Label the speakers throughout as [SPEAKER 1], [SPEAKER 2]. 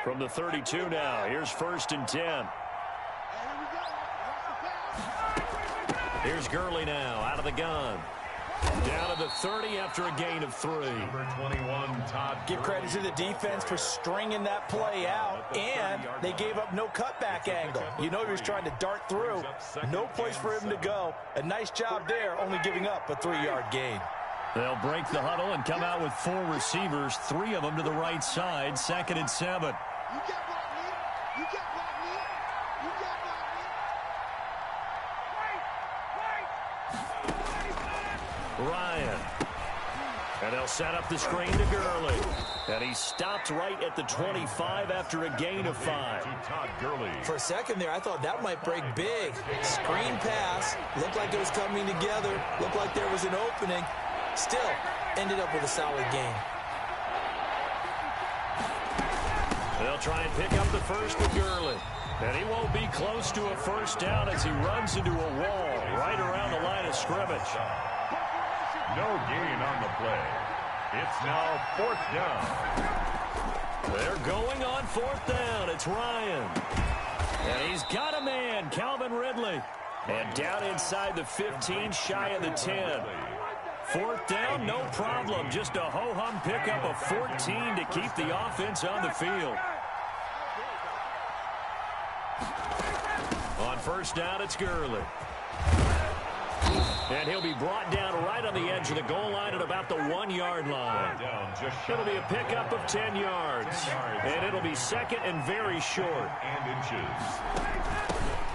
[SPEAKER 1] From the 32 now, here's 1st and 10. Here's Gurley now, out of the gun. Down to the 30 after a gain of 3.
[SPEAKER 2] Number 21, Todd.
[SPEAKER 3] Give credit to the defense for stringing that play out, and they gave up no cutback angle. You know he was trying to dart through. No place for him to go. A nice job there, only giving up a 3-yard gain.
[SPEAKER 1] They'll break the huddle and come out with 4 receivers, 3 of them to the right side, 2nd and 7. Ryan. And they'll set up the screen to Gurley. And he stopped right at the 25 after a gain of 5.
[SPEAKER 3] For a second there, I thought that might break big. Screen pass. Looked like it was coming together. Looked like there was an opening. Still, ended up with a solid gain.
[SPEAKER 1] They'll try and pick up the first with Gurley. And he won't be close to a first down as he runs into a wall right around the line of scrimmage.
[SPEAKER 2] No gain on the play. It's now 4th down.
[SPEAKER 1] They're going on 4th down. It's Ryan. And he's got a man, Calvin Ridley. And down inside the 15, shy of the 10. 4th down, no problem. Just a ho-hum pickup of 14 to keep the offense on the field. On 1st down, it's Gurley. And he'll be brought down right on the edge of the goal line at about the 1-yard line. It'll be a pickup of 10 yards. And it'll be 2nd and very short.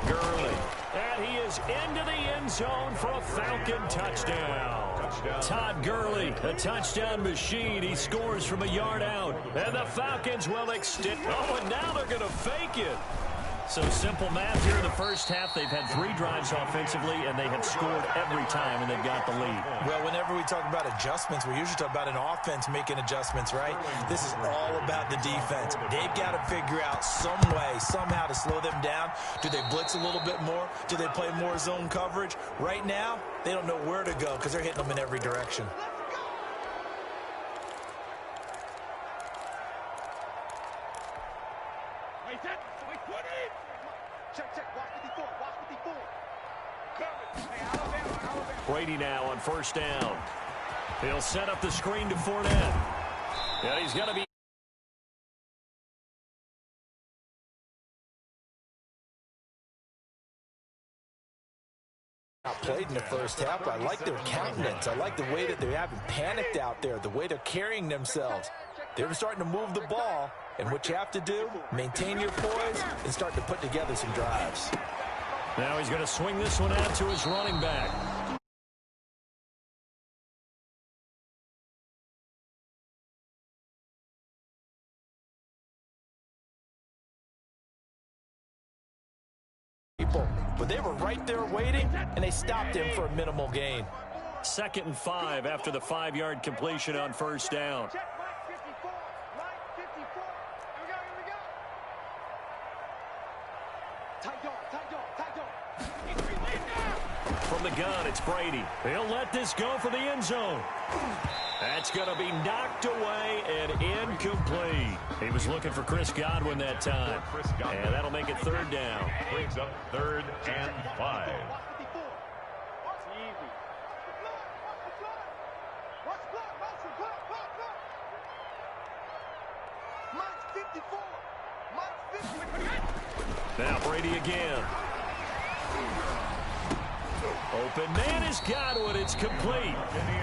[SPEAKER 1] Gurley. And he is into the end zone for a Falcon touchdown. Todd Gurley, a touchdown machine. He scores from a yard out. And the Falcons will extend. Oh, and now they're going to fake it. So simple math here in the first half. They've had 3 drives offensively, and they have scored every time, and they've got the lead.
[SPEAKER 3] Well, whenever we talk about adjustments, we usually talk about an offense making adjustments, right? This is all about the defense. They've got to figure out some way, somehow to slow them down. Do they blitz a little bit more? Do they play more zone coverage? Right now, they don't know where to go because they're hitting them in every direction.
[SPEAKER 1] Brady now on 1st down. He'll set up the screen to Fournette. And he's going to be
[SPEAKER 3] played in the first half, but I like their countenance. I like the way that they haven't panicked out there, the way they're carrying themselves. They're starting to move the ball, and what you have to do, maintain your poise and start to put together some drives.
[SPEAKER 1] Now he's going to swing this one out to his running back.
[SPEAKER 3] But they were right there waiting, and they stopped him for a minimal gain.
[SPEAKER 1] 2nd and 5 after the 5-yard completion on 1st down. From the gun, it's Brady. He'll let this go for the end zone. That's going to be knocked away and incomplete. He was looking for Chris Godwin that time. And that'll make it 3rd down.
[SPEAKER 2] Brings up 3rd and 5.
[SPEAKER 1] Now Brady again. Open man is Godwin. It's complete.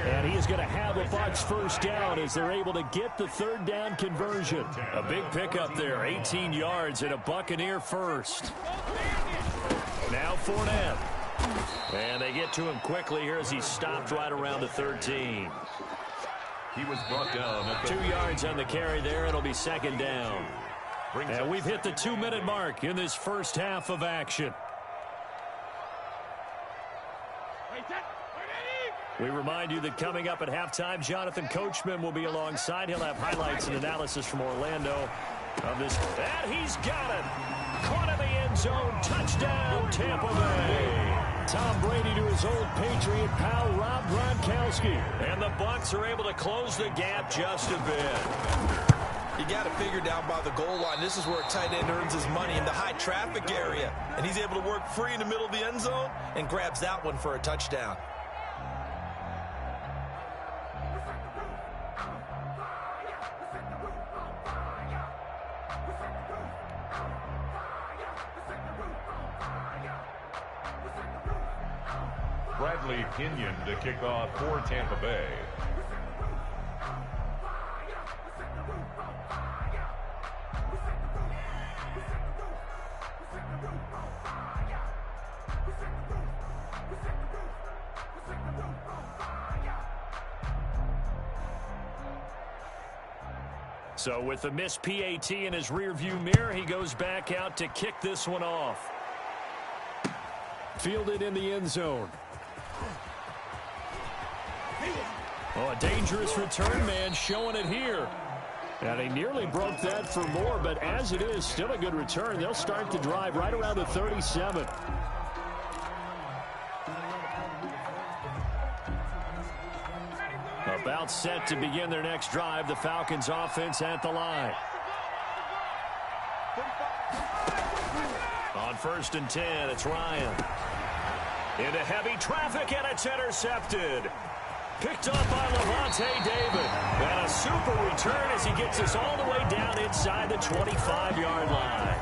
[SPEAKER 1] And he is going to have a Bucs 1st down as they're able to get the 3rd down conversion. A big pickup there, 18 yards and a Buccaneer first. Now Fournette. And they get to him quickly here as he stopped right around the 13.
[SPEAKER 2] He was brought down at
[SPEAKER 1] 2 yards on the carry there. It'll be 2nd down. And we've hit the 2-minute mark in this first half of action. We remind you that coming up at halftime, Jonathan Coachman will be alongside. He'll have highlights and analysis from Orlando of this. And he's got it. Caught in the end zone. Touchdown, Tampa Bay. Tom Brady to his old Patriot pal, Rob Gronkowski. And the Bucs are able to close the gap just a bit.
[SPEAKER 3] You got to figure down by the goal line. This is where a tight end earns his money, in the high traffic area. And he's able to work free in the middle of the end zone and grabs that one for a touchdown.
[SPEAKER 2] Bradley Pinion to kick off for Tampa Bay.
[SPEAKER 1] So with the missed PAT in his rearview mirror, he goes back out to kick this one off. Fielded in the end zone. Oh, a dangerous return man showing it here. And he nearly broke that for more, but as it is, still a good return. They'll start the drive right around the 37. About set to begin their next drive. The Falcons offense at the line. On 1st and 10, it's Ryan. Into heavy traffic, and it's intercepted. Picked up by Levante David. And a super return as he gets us all the way down inside the 25-yard line.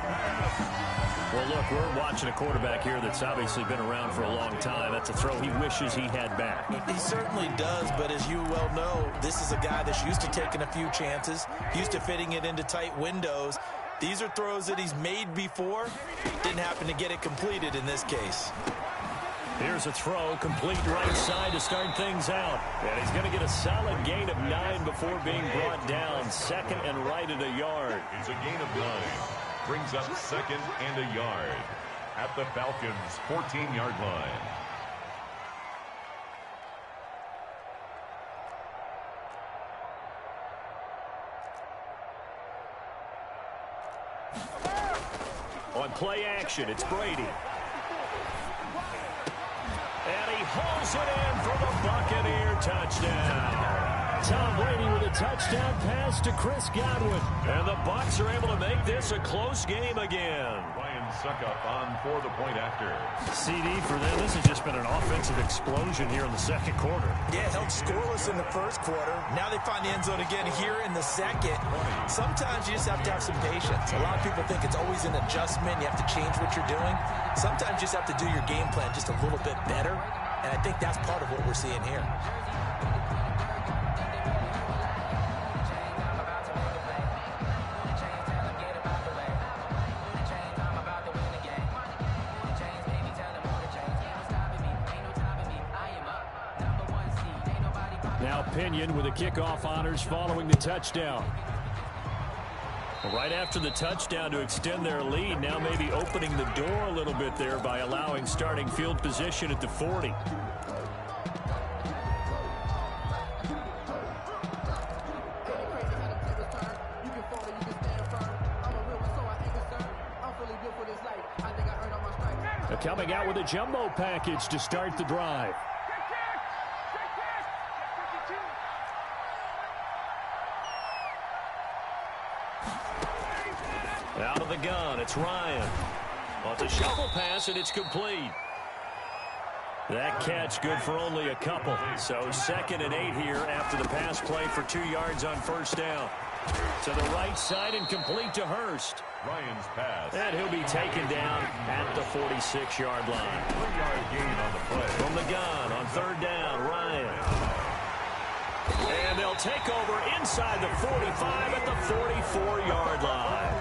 [SPEAKER 1] Well, look, we're watching a quarterback here that's obviously been around for a long time. That's a throw he wishes he had back.
[SPEAKER 3] He certainly does, but as you well know, this is a guy that's used to taking a few chances, used to fitting it into tight windows. These are throws that he's made before. Didn't happen to get it completed in this case.
[SPEAKER 1] Here's a throw, complete right side to start things out. And he's going to get a solid gain of 9 before being brought down. 2nd and right at a yard.
[SPEAKER 2] It's a gain of 9. Brings up 2nd and a yard at the Falcons' 14-yard line.
[SPEAKER 1] On play action, it's Brady. And he hauls it in for the Buccaneer touchdown. Tom Brady with a touchdown pass to Chris Godwin. And the Bucs are able to make this a close game again.
[SPEAKER 2] Ryan Suckup on for the point after.
[SPEAKER 1] CD for them. This has just been an offensive explosion here in the second quarter.
[SPEAKER 3] Yeah, held scoreless in the first quarter. Now they find the end zone again here in the second. Sometimes you just have to have some patience. A lot of people think it's always an adjustment. You have to change what you're doing. Sometimes you just have to do your game plan just a little bit better. And I think that's part of what we're seeing here.
[SPEAKER 1] Now Pinion with the kickoff honors following the touchdown. Right after the touchdown to extend their lead, now maybe opening the door a little bit there by allowing starting field position at the 40. They're coming out with a jumbo package to start the drive. Out of the gun, it's Ryan. Well, it's a shuffle pass, and it's complete. That catch good for only a couple. So 2nd and 8 here after the pass play for 2 yards on 1st down. To the right side and complete to Hurst.
[SPEAKER 2] Ryan's pass.
[SPEAKER 1] And he'll be taken down at the 46-yard line.
[SPEAKER 2] 3-yard gain on the play.
[SPEAKER 1] From the gun on 3rd down, Ryan. And they'll take over inside the 45 at the 44-yard line.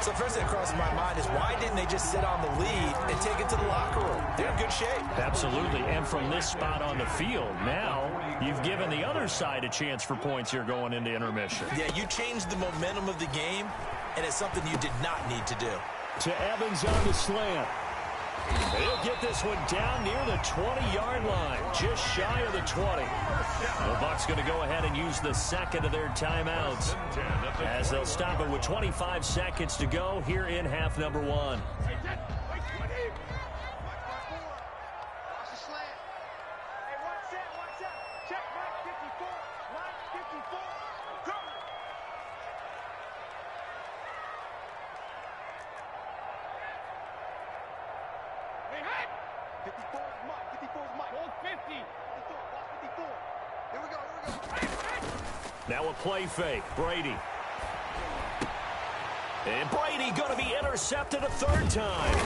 [SPEAKER 3] So first thing that crosses my mind is why didn't they just sit on the lead and take it to the locker room? They're in good shape.
[SPEAKER 1] Absolutely. And from this spot on the field, now you've given the other side a chance for points here going into intermission.
[SPEAKER 3] Yeah, you changed the momentum of the game, and it's something you did not need to do.
[SPEAKER 1] To Evans on the slant. They'll get this one down near the 20-yard line, just shy of the 20. The Bucs going to go ahead and use the 2nd of their timeouts as they'll stop it with 25 seconds to go here in half number 1. Now a play fake. Brady. And Brady going to be intercepted a third time.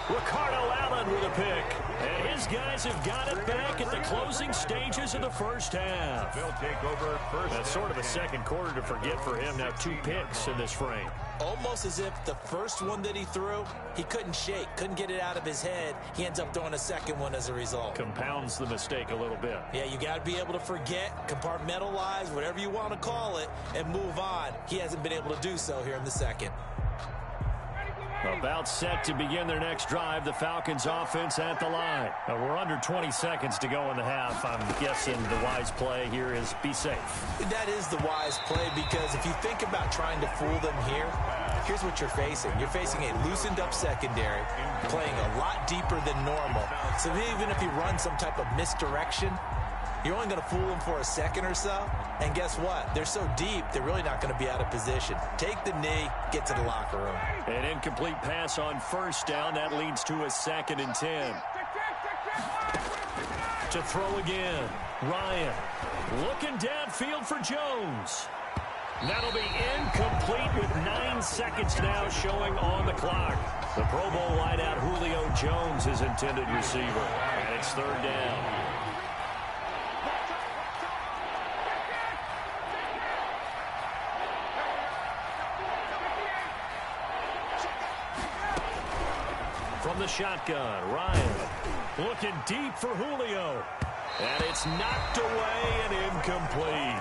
[SPEAKER 1] Ricardo Allen with a pick. And his guys have got it back at the closing stages of the first half.
[SPEAKER 2] They'll take over first.
[SPEAKER 1] That's sort of a second quarter to forget for him. Now 2 picks in this frame.
[SPEAKER 3] Almost as if the first one that he threw, he couldn't shake, couldn't get it out of his head. He ends up throwing a second one as a result.
[SPEAKER 1] Compounds the mistake a little bit.
[SPEAKER 3] Yeah, you got to be able to forget, compartmentalize, whatever you want to call it, and move on. He hasn't been able to do so here in the second.
[SPEAKER 1] About set to begin their next drive, the Falcons offense at the line. Now we're under 20 seconds to go in the half. I'm guessing the wise play here is be safe.
[SPEAKER 3] That is the wise play, because if you think about trying to fool them here, here's what you're facing. You're facing a loosened up secondary, playing a lot deeper than normal. So even if you run some type of misdirection, you're only going to fool them for a second or so. And guess what? They're so deep, they're really not going to be out of position. Take the knee, get to the locker room.
[SPEAKER 1] An incomplete pass on first down. That leads to a 2nd and 10. To throw again. Ryan looking downfield for Jones. That'll be incomplete with 9 seconds now showing on the clock. The Pro Bowl wideout Julio Jones, his intended receiver. And it's 3rd down. From the shotgun, Ryan looking deep for Julio. And it's knocked away and incomplete.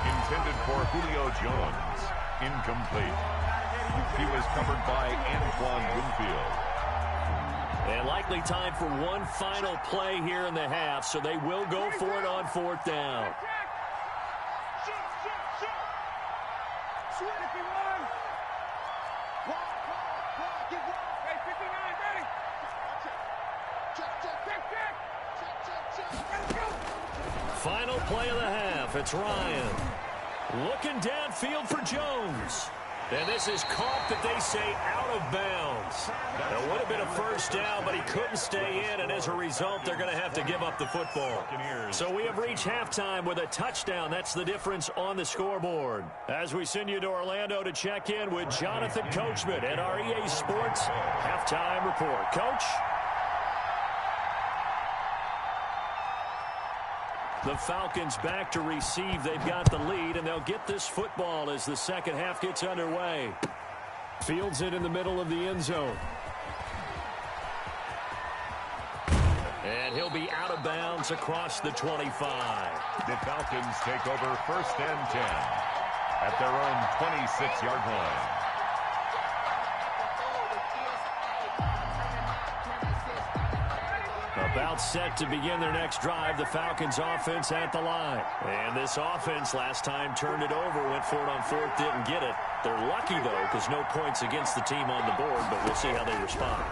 [SPEAKER 2] Intended for Julio Jones. Incomplete. He was covered by Antoine Winfield.
[SPEAKER 1] And likely time for one final play here in the half, so they will go for it on 4th down. Final play of the half. It's Ryan looking downfield for Jones. And this is caught, that they say, out of bounds. It would have been a first down, but he couldn't stay in, and as a result, they're going to have to give up the football. So we have reached halftime with a touchdown. That's the difference on the scoreboard. As we send you to Orlando to check in with Jonathan Coachman at our EA Sports Halftime Report. Coach? The Falcons back to receive. They've got the lead, and they'll get this football as the second half gets underway. Fields it in the middle of the end zone. And he'll be out of bounds across the 25.
[SPEAKER 2] The Falcons take over 1st and 10 at their own 26-yard line.
[SPEAKER 1] About set to begin their next drive, the Falcons offense at the line. And this offense last time turned it over, went for it on 4th, didn't get it. They're lucky, though, because no points against the team on the board, but we'll see how they respond.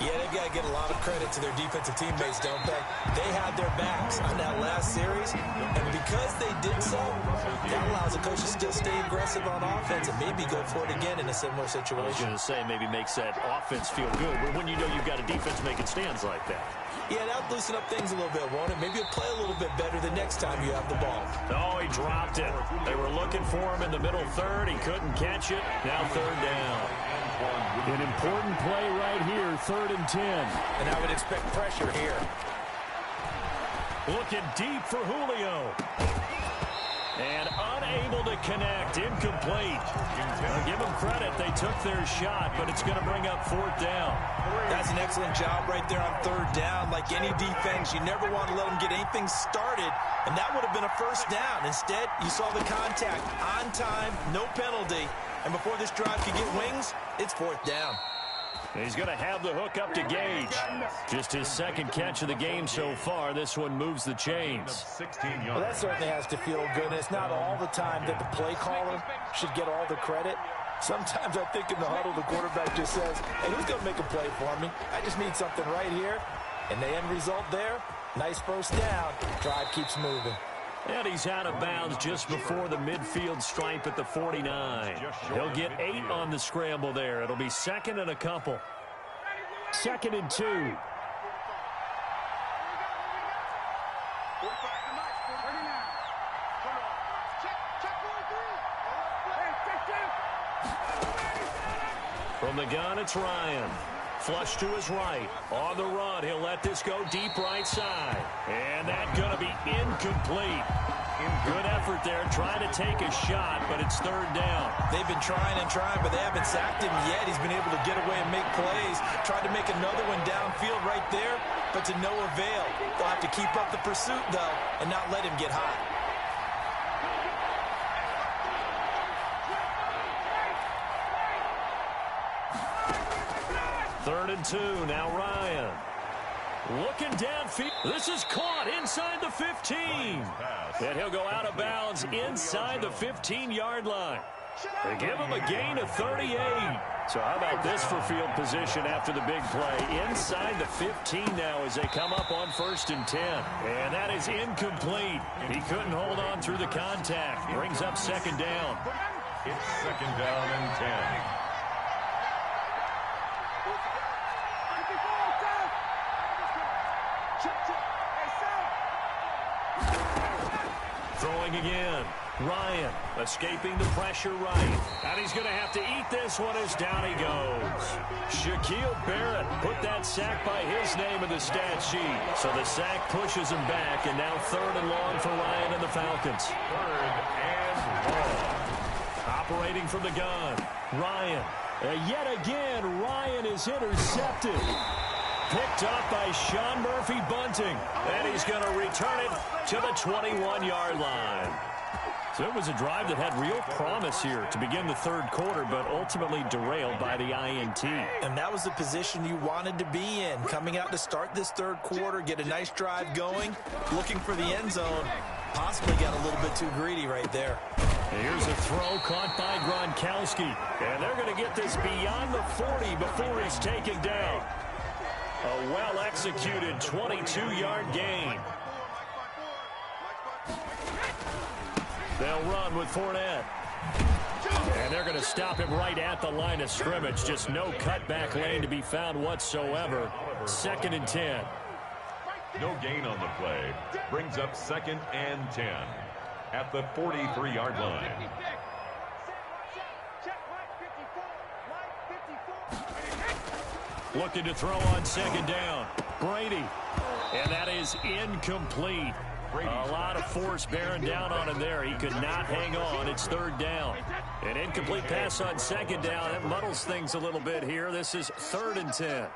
[SPEAKER 3] Yeah, they've got to get a lot of credit to their defensive teammates, don't they? They had their backs on that last series, and because they did so, that allows the coach to still stay aggressive on offense and maybe go for it again in a similar situation.
[SPEAKER 1] I was going to say, maybe makes that offense feel good, but when you know you've got a defense making stands like that.
[SPEAKER 3] Yeah, that'll loosen up things a little bit, won't it? Maybe you'll play a little bit better the next time you have the ball.
[SPEAKER 1] Oh, he dropped it. They were looking for him in the middle third. He couldn't catch it. Now 3rd down. An important play right here, 3rd and 10.
[SPEAKER 3] And I would expect pressure here.
[SPEAKER 1] Looking deep for Julio. And unable to connect. Incomplete. I'll give them credit. They took their shot, but it's going to bring up 4th down.
[SPEAKER 3] That's an excellent job right there on 3rd down. Like any defense, you never want to let them get anything started, and that would have been a first down. Instead, you saw the contact on time, no penalty, and before this drive could get wings, it's 4th down.
[SPEAKER 1] He's going to have the hook up to Gage. Just his 2nd catch of the game so far. This one moves the chains.
[SPEAKER 3] Well, that certainly has to feel good. And it's not all the time that the play caller should get all the credit. Sometimes I think in the huddle, the quarterback just says, hey, who's going to make a play for me? I just need something right here. And the end result there, nice first down. Drive keeps moving.
[SPEAKER 1] And he's out of bounds just before the midfield stripe at the 49. He'll get 8 on the scramble there. It'll be 2nd and a couple. 2nd and 2. From the gun, it's Ryan. Flush to his right. On the run, he'll let this go deep right side. And that's going to be incomplete. Good effort there, trying to take a shot, but it's third down.
[SPEAKER 3] They've been trying and trying, but they haven't sacked him yet. He's been able to get away and make plays. Tried to make another one downfield right there, but to no avail. They'll have to keep up the pursuit, though, and not let him get hot.
[SPEAKER 1] Third and 2, now Ryan. Looking downfield. This is caught inside the 15. And he'll go out of bounds inside the 15-yard line. They give him a gain of 38. So how about this for field position after the big play? Inside the 15 now as they come up on 1st and 10. And that is incomplete. He couldn't hold on through the contact. Brings up 2nd down.
[SPEAKER 2] It's 2nd down and 10.
[SPEAKER 1] Throwing again. Ryan escaping the pressure right. And he's going to have to eat this one as down he goes. Shaquille Barrett put that sack by his name in the stat sheet. So the sack pushes him back, and now 3rd and long for Ryan and the Falcons.
[SPEAKER 2] 3rd and long.
[SPEAKER 1] Operating from the gun. Ryan. Yet again, Ryan is intercepted. Picked up by Sean Murphy Bunting. And he's going to return it to the 21-yard line. So it was a drive that had real promise here to begin the 3rd quarter, but ultimately derailed by the INT.
[SPEAKER 3] And that was the position you wanted to be in. Coming out to start this 3rd quarter, get a nice drive going, looking for the end zone. Possibly got a little bit too greedy right there.
[SPEAKER 1] Here's a throw caught by Gronkowski. And they're going to get this beyond the 40 before he's taken down. A well-executed 22-yard gain. They'll run with Fournette. And they're going to stop him right at the line of scrimmage. Just no cutback lane to be found whatsoever. 2nd and 10.
[SPEAKER 2] No gain on the play. Brings up 2nd and 10 at the 43-yard line.
[SPEAKER 1] Looking to throw on 2nd down. Brady. And that is incomplete. A lot of force bearing down on him there. He could not hang on. It's 3rd down. An incomplete pass on 2nd down. That muddles things a little bit here. This is 3rd and 10.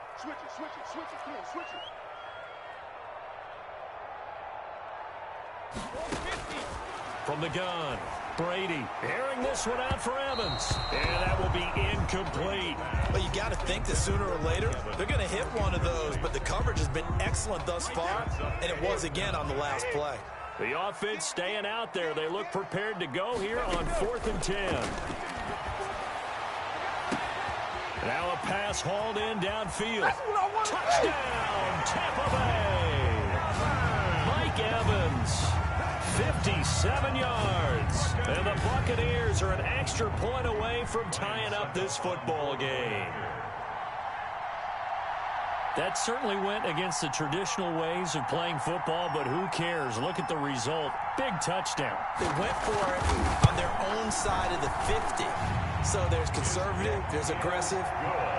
[SPEAKER 1] From the gun, Brady airing this one out for Evans. And that will be incomplete.
[SPEAKER 3] Well, you got to think that sooner or later they're going to hit one of those, but the coverage has been excellent thus far, and it was again on the last play.
[SPEAKER 1] The offense staying out there. They look prepared to go here on 4th and 10. Now a pass hauled in downfield. Touchdown, Tampa Bay. Mike Evans. 57 yards. And the Buccaneers are an extra point away from tying up this football game. That certainly went against the traditional ways of playing football, but who cares? Look at the result. Big touchdown.
[SPEAKER 3] They went for it on their own side of the 50. So there's conservative, there's aggressive,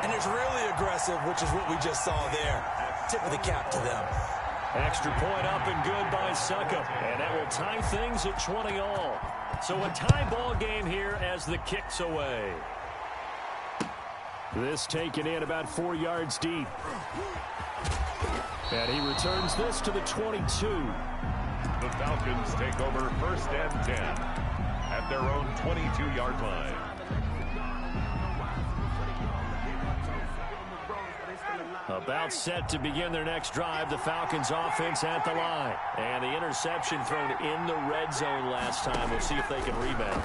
[SPEAKER 3] and there's really aggressive, which is what we just saw there. Tip of the cap to them.
[SPEAKER 1] Extra point up and good by Suckup. And that will tie things at 20 all. So a tie ball game here as the kick's away. This taken in about 4 yards deep. And he returns this to the 22.
[SPEAKER 2] The Falcons take over 1st and 10 at their own 22-yard line.
[SPEAKER 1] About set to begin their next drive, the Falcons offense at the line. And the interception thrown in the red zone last time. We'll see if they can rebound.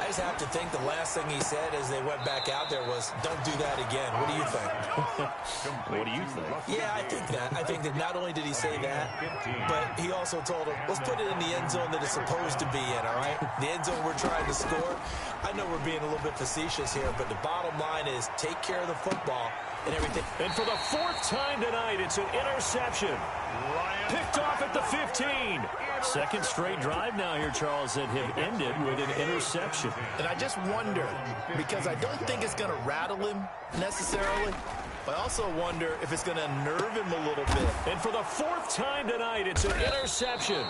[SPEAKER 3] I just have to think the last thing he said as they went back out there was, don't do that again. What do you think?
[SPEAKER 1] What do you think?
[SPEAKER 3] Yeah, I think that. I think that not only did he say that, but he also told him, let's put it in the end zone that it's supposed to be in, all right? The end zone we're trying to score. I know we're being a little bit facetious here, but the bottom line is take care of the football and everything.
[SPEAKER 1] And for the fourth time tonight, it's an interception. Picked off at the 15. Second straight drive now here, Charles, that have ended with an interception.
[SPEAKER 3] And I just wonder, because I don't think it's going to rattle him necessarily, I also wonder if it's going to nerve him a little bit.
[SPEAKER 1] And for the fourth time tonight, it's an interception.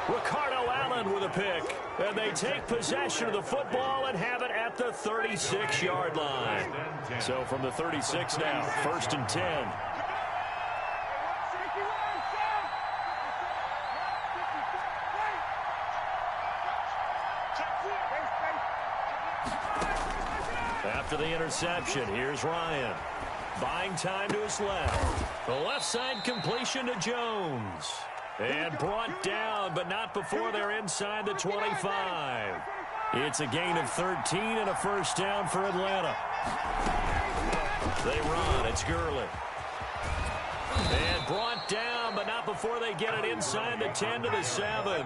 [SPEAKER 1] Ricardo Allen with a pick. And they take possession of the football and have it at the 36-yard line. So from the 36 now, 1st and 10. After the interception, here's Ryan. Buying time to his left. The left side completion to Jones. And brought down, but not before they're inside the 25. It's a gain of 13 and a first down for Atlanta. They run. It's Gurley. And brought down, but not before they get it inside the 10 to the 7.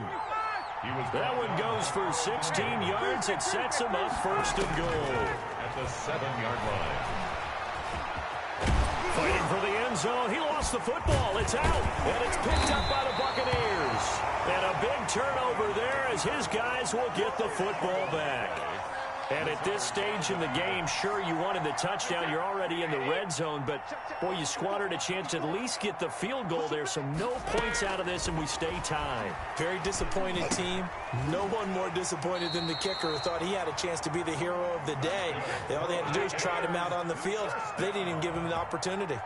[SPEAKER 1] That one goes for 16 yards. It sets them up 1st and goal.
[SPEAKER 2] At the 7-yard line.
[SPEAKER 1] Fighting for the end zone. He lost the football. It's out. And it's picked up by the Buccaneers. And a big turnover there as his guys will get the football back. And at this stage in the game, sure, you wanted the touchdown. You're already in the red zone. But, boy, you squandered a chance to at least get the field goal there. So no points out of this, and we stay tied.
[SPEAKER 3] Very disappointed team. No one more disappointed than the kicker who thought he had a chance to be the hero of the day. All they had to do is trot him out on the field. They didn't even give him the opportunity.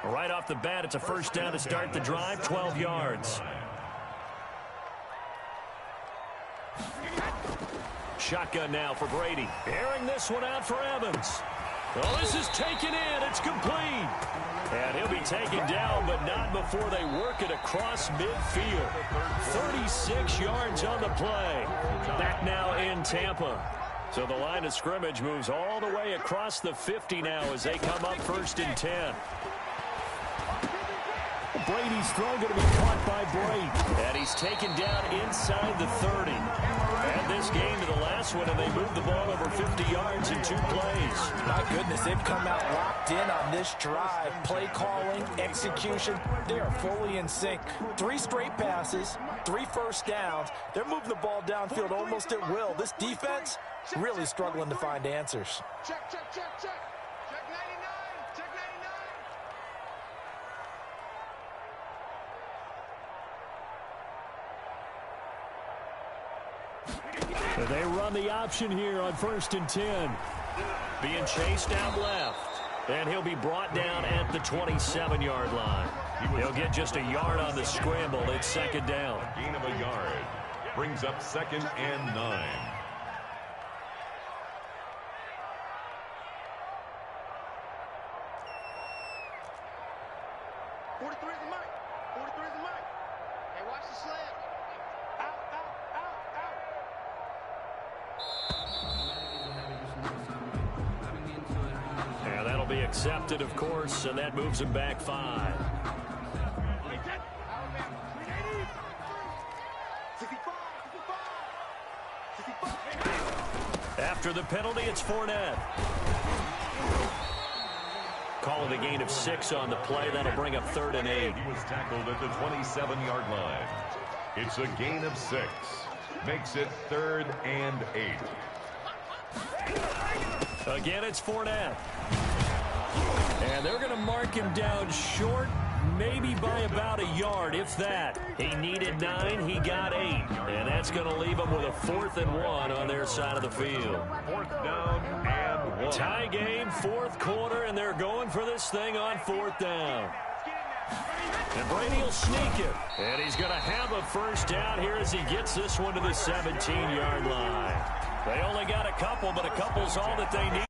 [SPEAKER 1] Right off the bat, it's a first down to start the drive, 12 yards. Shotgun now for Brady. Airing this one out for Evans. Well, this is taken in. It's complete. And he'll be taken down, but not before they work it across midfield. 36 yards on the play. Back now in Tampa. So the line of scrimmage moves all the way across the 50 now as they come up 1st and 10. Brady's throw going to be caught by Brady. And he's taken down inside the 30. And this game to the last one, and they moved the ball over 50 yards in 2 plays.
[SPEAKER 3] My goodness, they've come out locked in on this drive. Play calling, execution, they are fully in sync. 3 straight passes, 3 first downs. They're moving the ball downfield almost at will. This defense really struggling to find answers.
[SPEAKER 4] Check, check, check, check. Check 99, check 99.
[SPEAKER 1] They run the option here on 1st and 10. Being chased out left. And he'll be brought down at the 27-yard line. He'll get just a yard on the scramble. It's 2nd down.
[SPEAKER 2] A gain of a yard. Brings up 2nd and 9.
[SPEAKER 1] Accepted, of course, and that moves him back 5. After the penalty, it's Fournette. Call it a gain of 6 on the play. That'll bring up 3rd and 8.
[SPEAKER 2] He was tackled at the 27-yard line. It's a gain of 6. Makes it 3rd and 8.
[SPEAKER 1] Again, it's Fournette. And they're going to mark him down short, maybe by about a yard, if that. He needed 9, he got 8. And that's going to leave him with a 4th and 1 on their side of the field.
[SPEAKER 2] 4th down and 1.
[SPEAKER 1] Tie game, 4th quarter, and they're going for this thing on 4th down. And Brady will sneak it. And he's going to have a first down here as he gets this one to the 17-yard line. They only got a couple, but a couple's all that they need.